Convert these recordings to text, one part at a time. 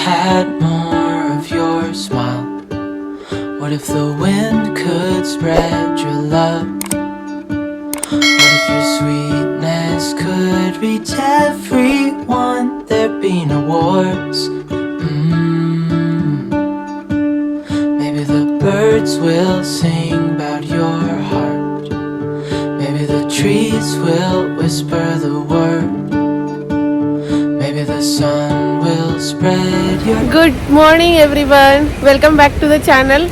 had more of your smile? What if the wind could spread your love? What if your sweetness could reach everyone? There'd be no wars. Maybe the birds will sing about your heart. Maybe the trees will whisper the word. Maybe the sun will spread your. Good morning everyone, welcome back to the channel.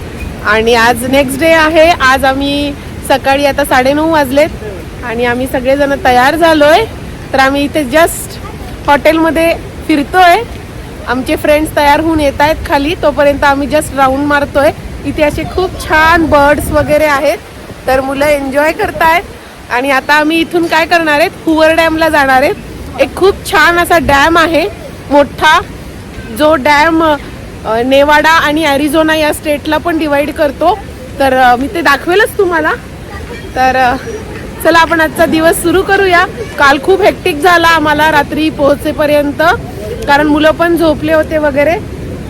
आणि आज next day आहे. आज आम्ही सकाळी आता 9:30 वाजलेत आणि आम्ही सगळेजण तयार झालोय. तर आम्ही इथे जस्ट हॉटेलमध्ये फिरतोय. आमचे फ्रेंड्स तयार होऊन येत आहेत खाली, तोपर्यंत आम्ही जस्ट राऊंड मारतोय. इथे असे खूप छान बर्ड्स वगैरे आहेत, तर मुलं एन्जॉय करतायत. आणि आता आम्ही इथून काय करणार आहेत, हुवर डॅमला जाणार आहेत. एक खूप छान असा डॅम आहे मोठा, जो डॅम नेवाडा आणि ॲरिझोना या स्टेटला पण डिवाइड करतो. तर मी ते दाखवेलच तुम्हाला. तर चला आपण आजचा दिवस सुरू करूया. काल खूप हेक्टिक झाला आम्हाला रात्री पोहोचेपर्यंत, कारण मुलं पण झोपले होते वगैरे.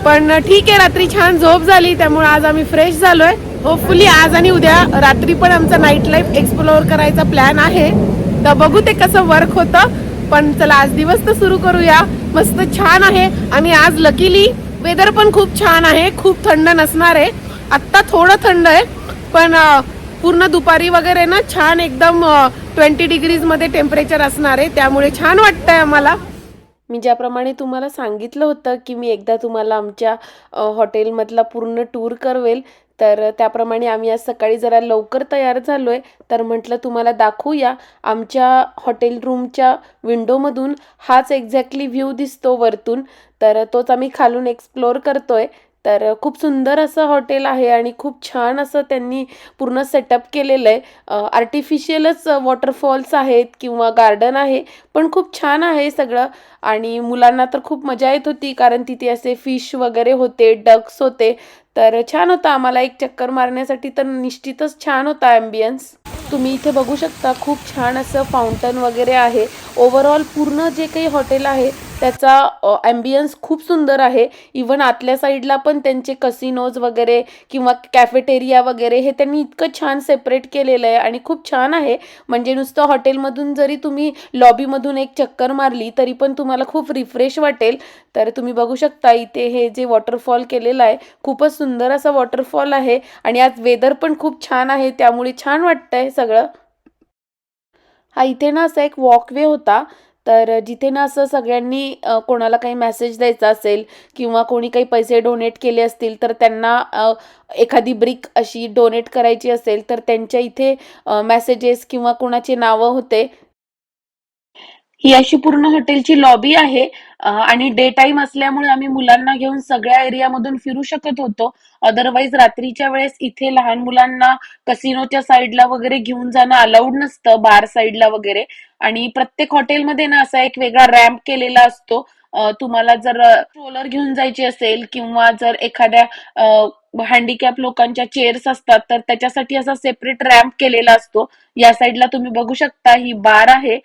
पण ठीक आहे, रात्री छान झोप झाली, त्यामुळे आज आम्ही फ्रेश झालोय. होपफुली आज आणि उद्या रात्री पण आमचा नाईट लाईफ एक्सप्लोअर करायचा प्लॅन आहे. तर बघू ते कसं वर्क होतं. पण चला आज दिवस तर सुरू करूया. मस्त छान आहे. आणि आज लकीली वेदर पण खूप छान आहे, खूप थंड नसणार आहे. आत्ता थोडं थंड आहे, पण पूर्ण दुपारी वगैरे ना छान एकदम 20 डिग्रीजमध्ये टेम्परेचर असणार आहे. त्यामुळे छान वाटतंय आम्हाला. मी ज्याप्रमाणे तुम्हाला सांगितलं होतं की मी एकदा तुम्हाला आमच्या हॉटेलमधला पूर्ण टूर करवेल, तर त्याप्रमाणे आम्ही आज सकाळी जरा लवकर तयार झालो आहे. तर म्हटलं तुम्हाला दाखवूया. आमच्या हॉटेल रूमच्या विंडोमधून हाच एक्झॅक्टली व्ह्यू दिसतो वरतून, तर तोच आम्ही खालून एक्सप्लोअर करतोय. तर खूप सुंदर असं हॉटेल आहे आणि खूप छान असं त्यांनी पूर्ण सेटअप केलेलं आहे. आर्टिफिशियलच वॉटरफॉल्स आहेत किंवा गार्डन आहे, पण खूप छान आहे सगळं. आणि मुलांना तर खूप मजा येत होती, कारण तिथे असे फिश वगैरे होते, डक्स होते. तर छान होता. आम्हाला एक चक्कर मारण्यासाठी तर निश्चितच छान होता ॲम्बियन्स. तुम्ही इथे बघू शकता, खूप छान असं फाउंटन वगैरे आहे. ओव्हरऑल पूर्ण जे काही हॉटेल आहे त्याचा ॲम्बियन्स खूप सुंदर आहे. इवन आतल्या साईडला पण त्यांचे कसिनोज वगैरे किंवा कॅफेटेरिया वगैरे हे त्यांनी इतकं छान सेपरेट केलेलं आहे आणि खूप छान आहे. म्हणजे नुसतं हॉटेलमधून जरी तुम्ही लॉबीमधून एक चक्कर मारली तरी पण तुम्हाला खूप रिफ्रेश वाटेल. तर तुम्ही बघू शकता इथे हे जे वॉटरफॉल केलेलं आहे, खूपच सुंदर असा वॉटरफॉल आहे. आणि आज वेदर पण खूप छान आहे, त्यामुळे छान वाटतंय सगळं. हा इथे ना असा एक वॉकवे होता, तर जिथे ना असं सगळ्यांनी कोणाला काही मेसेज द्यायचा असेल किंवा कोणी काही पैसे डोनेट केले असतील, तर त्यांना एखादी ब्रिक अशी डोनेट करायची असेल तर त्यांच्या इथे मेसेजेस किंवा कोणाचे नावं होते. ही अशी पूर्ण हॉटेलची लॉबी आहे. आणि डे टाइम असल्यामुळे आम्ही मुलांना घेऊन सगळ्या एरियामधून फिरू शकत होतो. अदरवाईज रात्रीच्या वेळेस इथे लहान मुलांना कसिनोच्या साईडला वगैरे घेऊन जाणं अलाउड नसतं, बार साईडला वगैरे. आणि प्रत्येक हॉटेलमध्ये ना असा एक वेगळा रॅम्प केलेला असतो. तुम्हाला जर रोलर घेऊन जायची असेल किंवा जर एखाद्या हँडिकॅप लोकांच्या चेअर्स असतात, तर त्याच्यासाठी असा सेपरेट रॅम्प केलेला असतो. या साईडला तुम्ही बघू शकता ही बार आहे.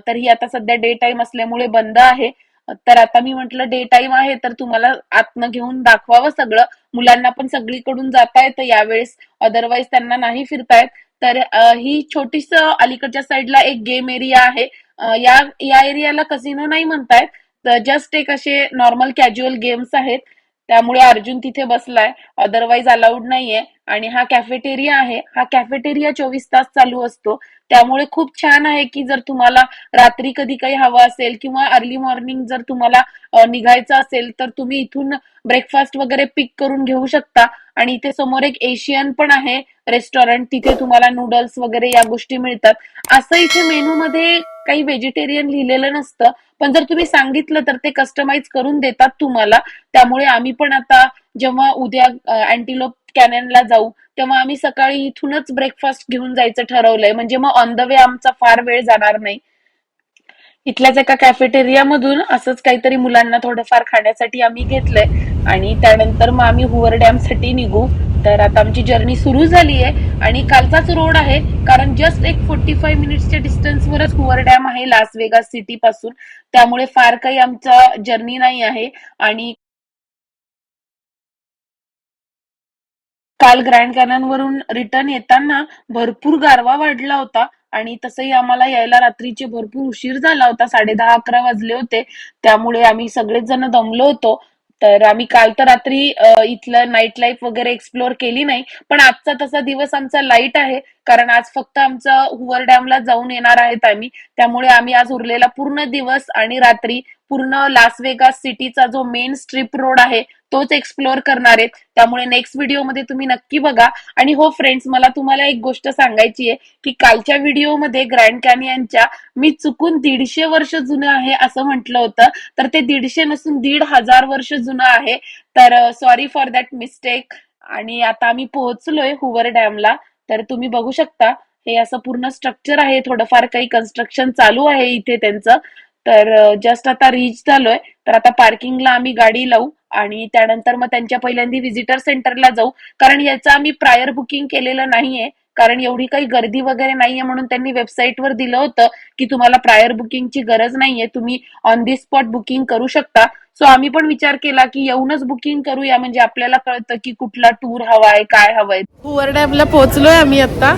तर ही आता सध्या डे टाइम असल्यामुळे बंद आहे. तर आता मी म्हटलं डे टाइम आहे तर तुम्हाला आतनं घेऊन दाखवावं सगळं. मुलांना पण सगळीकडून जाता येतं यावेळेस, अदरवाईज त्यांना नाही फिरतायत. तर ही छोटीस अलीकडच्या साईडला एक गेम एरिया आहे. या या एरियाला कसिनो नाही म्हणतायत, तर जस्ट एक असे नॉर्मल कॅज्युअल गेम्स आहेत. त्यामुळे अर्जुन तिथे बसलाय, अदरवाईज अलाउड नाहीये. आणि हा कॅफेटेरिया आहे. हा कॅफेटेरिया 24 तास चालू असतो. त्यामुळे खूप छान आहे की जर तुम्हाला रात्री कधी काही हवं असेल किंवा अर्ली मॉर्निंग जर तुम्हाला निघायचं असेल, तर तुम्ही इथून ब्रेकफास्ट वगैरे पिक करून घेऊ शकता. आणि इथे समोर एक एशियन पण आहे रेस्टॉरंट, तिथे तुम्हाला नूडल्स वगैरे या गोष्टी मिळतात. असं इथे मेनू मध्ये काही व्हेजिटेरियन लिहिलेलं नसतं, पण जर तुम्ही सांगितलं तर ते कस्टमाइज करून देतात तुम्हाला. त्यामुळे आम्ही पण आता जेव्हा उद्या अँटिलोप कॅननला जाऊ, तेव्हा आम्ही सकाळी इथूनच ब्रेकफास्ट घेऊन जायचं ठरवलंय. म्हणजे मग ऑन द वे आमचा फार वेळ जाणार नाही. इथल्याच एका कॅफेटेरियामधून असंच काहीतरी मुलांना थोडंफार खाण्यासाठी आम्ही घेतलंय आणि त्यानंतर मग आम्ही हुवर डॅम साठी निघू. तर आता आमची जर्नी सुरू झाली आहे आणि कालचाच रोड आहे, कारण जस्ट एक 45 मिनिट्सच्या डिस्टन्सवरच हुवर डॅम आहे लास वेगास सिटी पासून. त्यामुळे फार काही आमचा जर्नी नाही आहे. आणि काल ग्रँड कॅनॉनवरून रिटर्न येताना भरपूर गारवा वाढला होता आणि तसंही आम्हाला यायला रात्रीचे भरपूर उशीर झाला होता, 10:30-11 वाजले होते. त्यामुळे आम्ही सगळेच जण दमलो होतो. तर आम्ही काल तर रात्री इथलं नाईट लाईफ वगैरे एक्सप्लोर केली नाही, पण आजचा तसा दिवस आमचा लाईट आहे, कारण आज फक्त आमचा हुवर डॅमला जाऊन येणार आहेत आम्ही. त्यामुळे आम्ही आज उरलेला पूर्ण दिवस आणि रात्री पूर्ण लास वेगास सिटीचा जो मेन स्ट्रिप रोड आहे तोच एक्सप्लोर करणार आहेत. त्यामुळे नेक्स्ट व्हिडिओमध्ये तुम्ही नक्की बघा. आणि हो फ्रेंड्स, मला तुम्हाला एक गोष्ट सांगायची आहे की कालच्या व्हिडिओमध्ये ग्रँड कॅनियनच्या मी चुकून 150 वर्ष जुनं आहे असं म्हटलं होतं, तर ते 150 नसून 1,500 वर्ष जुनं आहे. तर सॉरी फॉर दॅट मिस्टेक. आणि आता आम्ही पोहोचलोय हुवर डॅमला. तर तुम्ही बघू शकता हे असं पूर्ण स्ट्रक्चर आहे, थोडंफार काही कन्स्ट्रक्शन चालू आहे इथे त्यांचं. तर जस्ट आता रीच झालोय. तर आता पार्किंगला आम्ही गाडी लावू आणि त्यानंतर मग त्यांच्या पहिल्यांदा व्हिजिटर सेंटरला जाऊ, कारण याचं आम्ही प्रायर बुकिंग केलेलं नाहीये, कारण एवढी काही गर्दी वगैरे नाहीये म्हणून त्यांनी वेबसाईटवर दिलं होतं की तुम्हाला प्रायर बुकिंगची गरज नाहीये, तुम्ही ऑन दी स्पॉट बुकिंग करू शकता. सो आम्ही पण विचार केला की येऊनच बुकिंग करूया, म्हणजे आपल्याला कळतं की कुठला टूर हवाय, काय हवंय. हुवर डॅमला पोहोचलोय आम्ही आता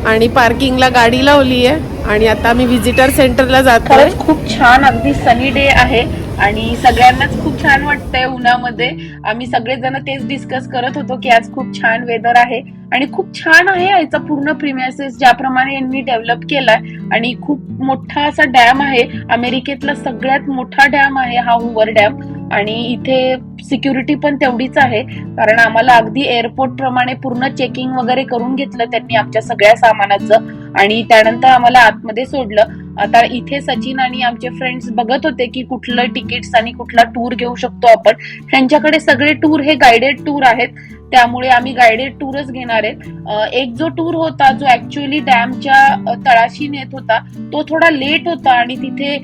आणि पार्किंगला गाडी लावली आहे आणि आता आम्ही व्हिजिटर सेंटरला जातोय. खरंच खूप छान, अगदी सनी डे आहे आणि सगळ्यांनाच खूप छान वाटतंय उन्हामध्ये. आम्ही सगळेजण तेच डिस्कस करत होतो की आज खूप छान वेदर आहे आणि खूप छान आहे याचा पूर्ण प्रिमायसेस ज्याप्रमाणे यांनी डेव्हलप केलाय. आणि खूप मोठा असा डॅम आहे, अमेरिकेतला सगळ्यात मोठा डॅम आहे हा हुवर डॅम. आणि इथे सिक्युरिटी पण तेवढीच आहे, कारण आम्हाला अगदी एअरपोर्ट प्रमाणे पूर्ण चेकिंग वगैरे करून घेतलं त्यांनी आमच्या सगळ्या सामानाचं आणि त्यानंतर आम्हाला आतमध्ये सोडलं. आता इथे सचिन आणि आमचे फ्रेंड्स बघत होते की कुठलं तिकीट्स आणि कुठला टूर घेऊ शकतो आपण. त्यांच्याकडे सगळे टूर हे गायडेड टूर आहेत, त्यामुळे आम्ही गायडेड टूरच घेणार आहेत. एक जो टूर होता जो ऍक्च्युअली डॅमच्या तळाशी नेत होता तो थोडा लेट होता आणि तिथे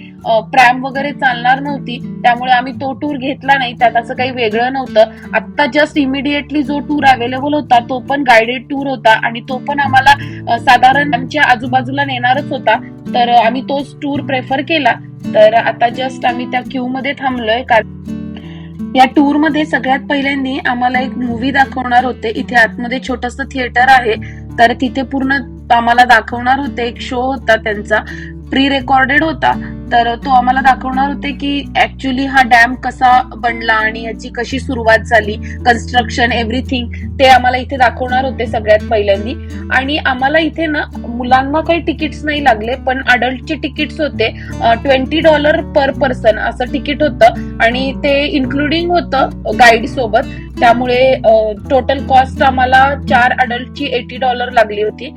प्रॅम वगैरे चालणार नव्हती, त्यामुळे आम्ही तो टूर घेतला नाही. त्यात असं काही वेगळं नव्हतं. आता जस्ट इमिडिएटली जो टूर अवेलेबल होता तो पण गायडेड टूर होता आणि तो पण आम्हाला साधारण आमच्या आजूबाजूला नेणारच होता, तर आम्ही तोच टूर प्रेफर केला. तर आता जस्ट आम्ही त्या क्यू मध्ये थांबलोय. या टूर मध्ये सगळ्यात पहिल्यांदा आम्हाला एक मूवी दाखवणार होते. इथे आतमध्ये छोटस थिएटर आहे, तर तिथे पूर्ण आम्हाला दाखवणार होते. एक शो होता त्यांचा, प्री रेकॉर्डेड होता, तर तो आम्हाला दाखवणार होते की ऍक्च्युली हा डॅम कसा बनला आणि याची कशी सुरुवात झाली, कन्स्ट्रक्शन, एव्हरीथिंग ते आम्हाला इथे दाखवणार होते सगळ्यात पहिल्यांदा. आणि आम्हाला इथे ना मुलांना काही तिकीट्स नाही लागले, पण अडल्टचे तिकीट्स होते. $20 पर पर्सन असं तिकीट होतं आणि ते इन्क्लुडिंग होतं गाईड सोबत. त्यामुळे टोटल कॉस्ट आम्हाला 4 अडल्टची $80 लागली होती.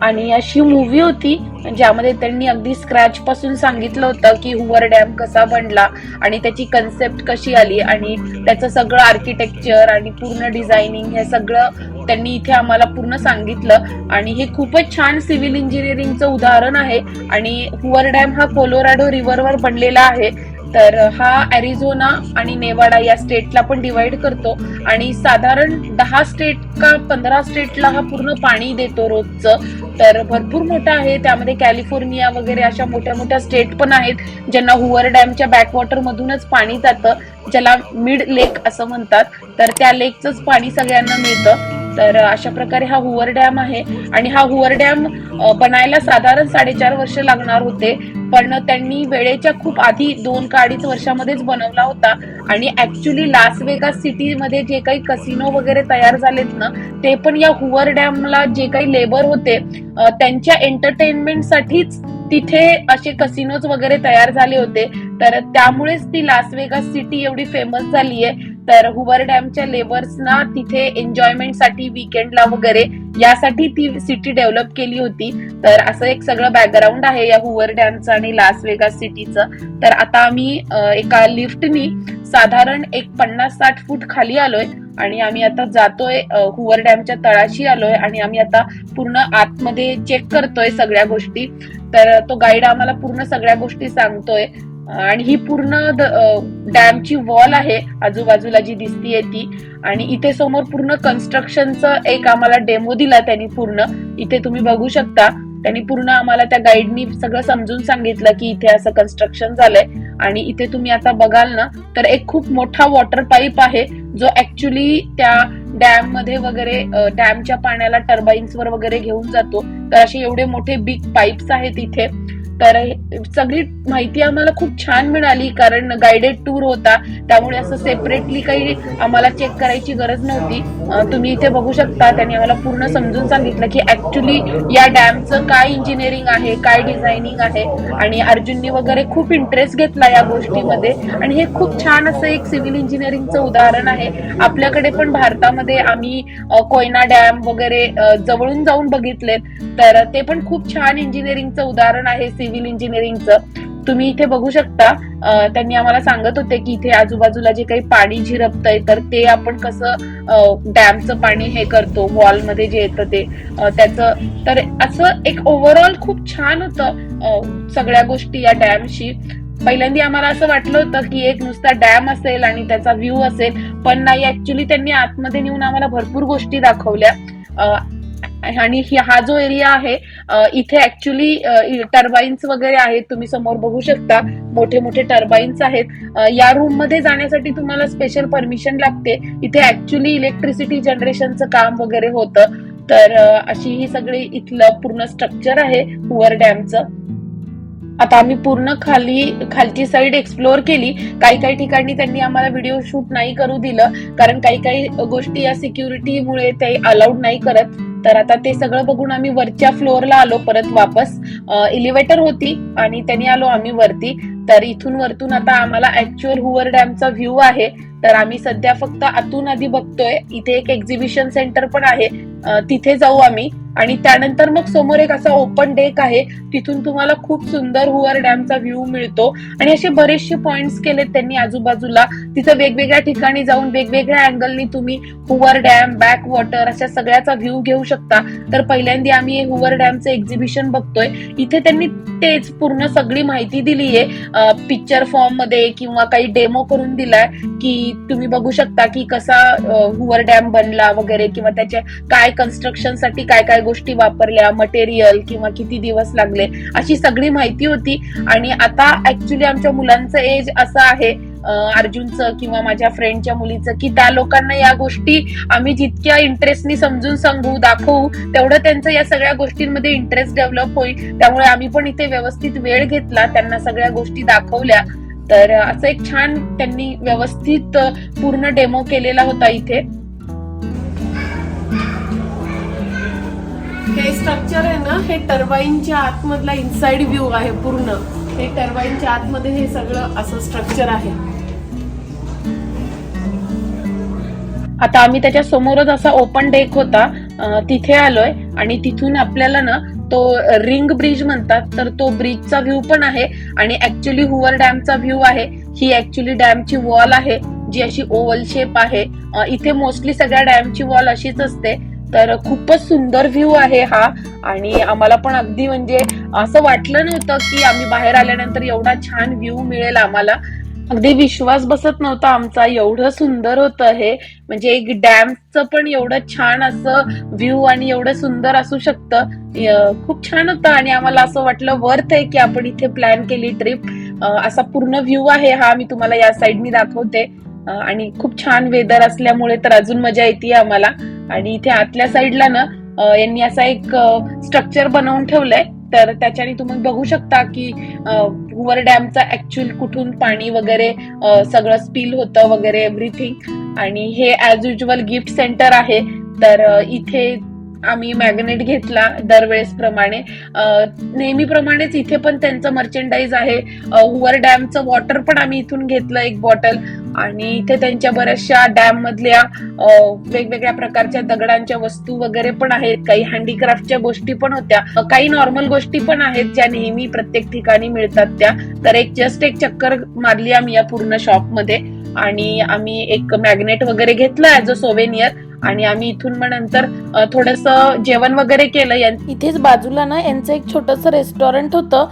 आणि अशी मूवी होती ज्यामध्ये त्यांनी अगदी स्क्रॅच पासून सांगितलं होतं की हुवर डॅम कसा बनला आणि त्याची कन्सेप्ट कशी आली आणि त्याचं सगळं आर्किटेक्चर आणि पूर्ण डिझायनिंग हे सगळं त्यांनी इथे आम्हाला पूर्ण सांगितलं. आणि हे खूपच छान सिव्हिल इंजिनिअरिंगचं उदाहरण आहे. आणि हुवर डॅम हा कोलोराडो रिव्हरवर बनलेला आहे. तर हा अरिझोना आणि नेवाडा या स्टेटला पण डिवाइड करतो आणि साधारण 10 स्टेट का 15 स्टेटला हा पूर्ण पाणी देतो रोजचं. तर भरपूर मोठा आहे. त्यामध्ये कॅलिफोर्निया वगैरे अशा मोठ्या मोठ्या स्टेट पण आहेत ज्यांना हुवर डॅमच्या बॅकवॉटर मधूनच पाणी जातं, ज्याला मिड लेक असं म्हणतात. तर त्या लेकचंच पाणी सगळ्यांना मिळतं. तर अशा प्रकारे हा हुवर डॅम आहे. आणि हा हुवर डॅम बनायला साधारण 4.5 वर्ष लागणार होते, पण त्यांनी वेळेच्या खूप आधी 2 का 2.5 वर्षामध्येच बनवला होता. आणि ऍक्च्युली लास वेगास सिटी मध्ये जे काही कसिनो वगैरे तयार झालेत ना, ते पण या हुवर डॅमला जे काही लेबर होते त्यांच्या एंटरटेनमेंटसाठीच तिथे असे कसिनोज वगैरे तयार झाले होते. तर त्यामुळेच ती लास वेगास सिटी एवढी फेमस झाली आहे. तर हुवर डॅमच्या लेबर्सना तिथे एन्जॉयमेंटसाठी विकेंडला वगैरे यासाठी ती सिटी डेव्हलप केली होती. तर असं एक सगळं बॅकग्राऊंड आहे या हुवर डॅमचं आणि लास वेगास सिटीचं. तर आता आम्ही एका लिफ्टनी साधारण एक 50-60 फूट खाली आलोय आणि आम्ही आता जातोय हुवर डॅमच्या तळाशी आलोय आणि आम्ही आता पूर्ण आतमध्ये चेक करतोय सगळ्या गोष्टी. तर तो गाईड आम्हाला पूर्ण सगळ्या गोष्टी सांगतोय. आणि ही पूर्ण डॅमची वॉल आहे आजूबाजूला जी दिसतीये ती. आणि इथे समोर पूर्ण कन्स्ट्रक्शनचं एक आम्हाला डेमो दिला त्यांनी पूर्ण. इथे तुम्ही बघू शकता त्यांनी पूर्ण आम्हाला त्या गाईडनी सगळं समजून सांगितलं की इथे असं कन्स्ट्रक्शन झालंय. आणि इथे तुम्ही आता बघाल ना तर एक खूप मोठा वॉटर पाईप आहे जो ऍक्च्युली त्या डॅम मध्ये वगैरे डॅमच्या पाण्याला टर्बाईन्स वर वगैरे घेऊन जातो. तर असे एवढे मोठे बिग पाईप्स आहेत इथे. तर सगळी माहिती आम्हाला खूप छान मिळाली, कारण गाइडेड टूर होता, त्यामुळे असं सेपरेटली काही आम्हाला चेक करायची गरज नव्हती. तुम्ही इथे बघू शकता, त्यांनी आम्हाला पूर्ण समजून सांगितलं की ऍक्च्युली या डॅमचं काय इंजिनिअरिंग आहे, काय डिझायनिंग आहे. आणि अर्जुननी वगैरे खूप इंटरेस्ट घेतला या गोष्टीमध्ये. आणि हे खूप छान असं एक सिव्हिल इंजिनिअरिंगचं उदाहरण आहे. आपल्याकडे पण भारतामध्ये आम्ही कोयना डॅम वगैरे जवळून जाऊन बघितलेत, तर ते पण खूप छान इंजिनिअरिंगचं उदाहरण आहे सिव्हिल इंजिनिअरिंगचं. तुम्ही इथे बघू शकता, त्यांनी आम्हाला सांगत होते की इथे आजूबाजूला जे काही पाणी झिरपतंय, तर ते आपण कसं डॅमचं पाणी हे करतो, वॉलमध्ये जे येतं ते त्याचं. तर असं एक ओव्हरऑल खूप छान होतं सगळ्या गोष्टी या डॅमशी. पहिल्यांदा आम्हाला असं वाटलं होतं की एक नुसता डॅम असेल आणि त्याचा व्ह्यू असेल, पण नाही, ऍक्च्युली त्यांनी आतमध्ये नेऊन आम्हाला भरपूर गोष्टी दाखवल्या. आणि हा जो एरिया आहे, इथे ऍक्च्युली टर्बाईन्स वगैरे आहेत. तुम्ही समोर बघू शकता, मोठे मोठे टर्बाईन्स आहेत. या रूम मध्ये जाण्यासाठी तुम्हाला स्पेशल परमिशन लागते. इथे ऍक्च्युली इलेक्ट्रिसिटी जनरेशनचं काम वगैरे होतं. तर अशी ही सगळी इथलं पूर्ण स्ट्रक्चर आहे हुवर डॅमचं. आता आम्ही पूर्ण खालची साईड एक्सप्लोअर केली. काही ठिकाणी त्यांनी आम्हाला व्हिडिओ शूट नाही करू दिलं, कारण काही गोष्टी या सिक्युरिटीमुळे ते अलाउड नाही करत. तर आता ते सगळं बघून आम्ही वरच्या फ्लोअरला आलो परत वापस. एलिव्हेटर होती आणि त्यांनी आलो आम्ही वरती. तर इथून वरतून आता आम्हाला ऍक्च्युअल हुवर डॅमचा व्ह्यू आहे. तर आम्ही सध्या फक्त आतून आधी बघतोय. इथे एक एक्झिबिशन सेंटर पण आहे, तिथे जाऊ आम्ही. आणि त्यानंतर मग समोर एक असा ओपन डेक आहे, तिथून तुम्हाला खूप सुंदर हुवर डॅमचा व्ह्यू मिळतो. आणि असे बरेचसे पॉइंट्स केलेत त्यांनी आजूबाजूला. तिथं वेगवेगळ्या ठिकाणी जाऊन वेगवेगळ्या अँगलनी तुम्ही हुवर डॅम, बॅक वॉटर अशा सगळ्याचा व्ह्यू घेऊ शकता. तर पहिल्यांदा आम्ही हुवर डॅमचं एक्झिबिशन बघतोय. इथे त्यांनी तेच पूर्ण सगळी माहिती दिलीये पिक्चर फॉर्म मध्ये, किंवा काही डेमो करून दिलाय की तुम्ही बघू शकता की कसा हुवर डॅम बनला वगैरे, किंवा त्याच्या काय कन्स्ट्रक्शन साठी काय काय गोष्टी वापरल्या, मटेरियल, किंवा किती दिवस लागले, अशी सगळी माहिती होती. आणि आता ऍक्च्युली आमच्या मुलांचं एज असं आहे, अर्जुनचं किंवा माझ्या फ्रेंडच्या मुलीचं, की त्या लोकांना या गोष्टी आम्ही जितक्या इंटरेस्टनी समजून सांगू, दाखवू, तेवढं त्यांचं या सगळ्या गोष्टींमध्ये इंटरेस्ट डेव्हलप होईल. त्यामुळे आम्ही पण इथे व्यवस्थित वेळ घेतला, त्यांना सगळ्या गोष्टी दाखवल्या. तर असं एक छान त्यांनी व्यवस्थित पूर्ण डेमो केलेला होता इथे. हे स्ट्रक्चर आहे ना, हे टर्बाईनच्या आतमधला इनसाइड व्ह्यू आहे पूर्ण. हे टर्बाईनच्या आतमध्ये हे सगळं असं स्ट्रक्चर आहे. आता आम्ही त्याच्या समोरच असा ओपन डेक होता, तिथे आलोय. आणि तिथून आपल्याला ना तो रिंग ब्रिज म्हणतात, तर तो ब्रिजचा व्ह्यू पण आहे. आणि ऍक्च्युली हुवर डॅमचा व्ह्यू आहे. ही ऍक्च्युली डॅमची वॉल आहे, जी अशी ओव्हल शेप आहे. इथे मोस्टली सगळ्या डॅमची वॉल अशीच असते. तर खूपच सुंदर व्ह्यू आहे हा. आणि आम्हाला पण अगदी म्हणजे असं वाटलं नव्हतं की आम्ही बाहेर आल्यानंतर एवढा छान व्ह्यू मिळेल आम्हाला. अगदी विश्वास बसत नव्हता आमचा, एवढं सुंदर होतं हे. म्हणजे एक डॅमचं पण एवढं छान असं व्ह्यू आणि एवढं सुंदर असू शकतं, खूप छान होतं. आणि आम्हाला असं वाटलं वर्थ आहे की आपण इथे प्लॅन केली ट्रिप. असा पूर्ण व्ह्यू आहे हा, मी तुम्हाला या साईडनी दाखवते. आणि खूप छान वेदर असल्यामुळे तर अजून मजा येते आम्हाला. आणि इथे आतल्या साईडला ना यांनी असा एक स्ट्रक्चर बनवून ठेवलंय. तर त्याच्याने तुम्ही बघू शकता की हुवर डॅमचा ऍक्च्युअल कुठून पाणी वगैरे सगळं स्पिल होतं वगैरे एव्हरीथिंग. आणि हे ऍज युजल गिफ्ट सेंटर आहे. तर इथे आम्ही मॅग्नेट घेतला दरवेळेस प्रमाणे, नेहमीप्रमाणेच इथे पण त्यांचं मर्चेंडाईज आहे. हुवर डॅमचं वॉटर पण आम्ही इथून घेतलं एक बॉटल. आणि इथे त्यांच्या बऱ्याचशा डॅम मधल्या वेगवेगळ्या प्रकारच्या दगडांच्या वस्तू वगैरे पण आहेत. काही हँडीक्राफ्टच्या गोष्टी पण होत्या, काही नॉर्मल गोष्टी पण आहेत ज्या नेहमी प्रत्येक ठिकाणी मिळतात त्या. तर जस्ट एक चक्कर मारली आम्ही या पूर्ण शॉप मध्ये. आणि आम्ही एक मॅग्नेट वगैरे घेतलं ऍज अ सोवेनियर. आणि आम्ही इथून मग नंतर थोडंसं जेवण वगैरे केलं. इथेच बाजूला ना यांचं एक छोटंसं रेस्टॉरंट होतं,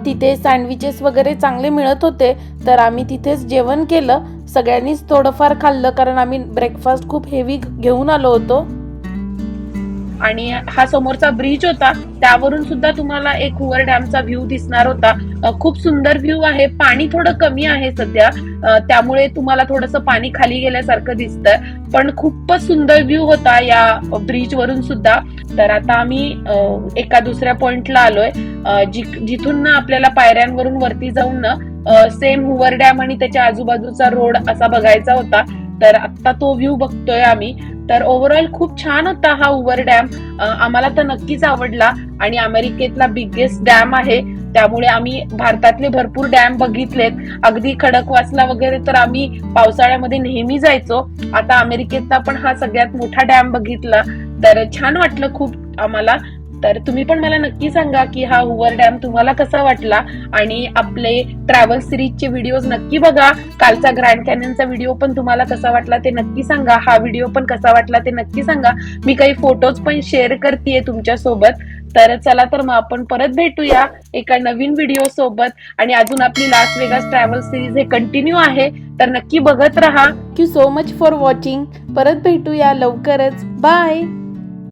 तिथे सँडविचेस वगैरे चांगले मिळत होते. तर आम्ही तिथेच जेवण केलं. सगळ्यांनीच थोडंफार खाल्लं, कारण आम्ही ब्रेकफास्ट खूप हेवी घेऊन आलो होतो. आणि हा समोरचा ब्रिज होता, त्यावरून सुद्धा तुम्हाला एक हुवर डॅमचा व्ह्यू दिसणार होता. खूप सुंदर व्ह्यू आहे. पाणी थोडं कमी आहे सध्या, त्यामुळे तुम्हाला थोडंसं पाणी खाली गेल्यासारखं दिसतंय, पण खूपच सुंदर व्ह्यू होता या ब्रिज वरून सुद्धा. तर आता आम्ही एका दुसऱ्या पॉइंटला आलोय, जिथून ना आपल्याला पायऱ्यांवरून वरती जाऊन ना सेम हुवर डॅम आणि त्याच्या आजूबाजूचा रोड असा बघायचा होता. तर आता तो व्ह्यू बघतोय आम्ही. तर ओव्हरऑल खूप छान होता हा हुवर डॅम. आम्हाला तर नक्कीच आवडला आणि अमेरिकेतला बिगेस्ट डॅम आहे, त्यामुळे आम्ही भारतातले भरपूर डॅम बघितलेत. अगदी खडकवासला वगैरे तर आम्ही पावसाळ्यामध्ये नेहमी जायचो. आता अमेरिकेतला पण हा सगळ्यात मोठा डॅम बघितला, तर छान वाटलं खूप आम्हाला. तर तुम्ही पण मला नक्की सांगा की हा हुवर डॅम तुम्हाला कसा वाटला, आणि आपले ट्रॅव्हल सिरीजचे व्हिडिओज नक्की बघा. कालचा ग्रँड कॅनियनचा व्हिडिओ पण तुम्हाला कसा वाटला ते नक्की सांगा. हा व्हिडिओ पण कसा वाटला ते नक्की सांगा. मी काही फोटोज पण शेअर करतेय तुमच्या सोबत. तर चला तर मग आपण परत भेटूया एका नवीन व्हिडिओ सोबत. आणि अजून आपली लास वेगास ट्रॅव्हल सिरीज हे कंटिन्यू आहे, तर नक्की बघत राहा. Thank you so much for watching. परत भेटूया लवकरच. बाय.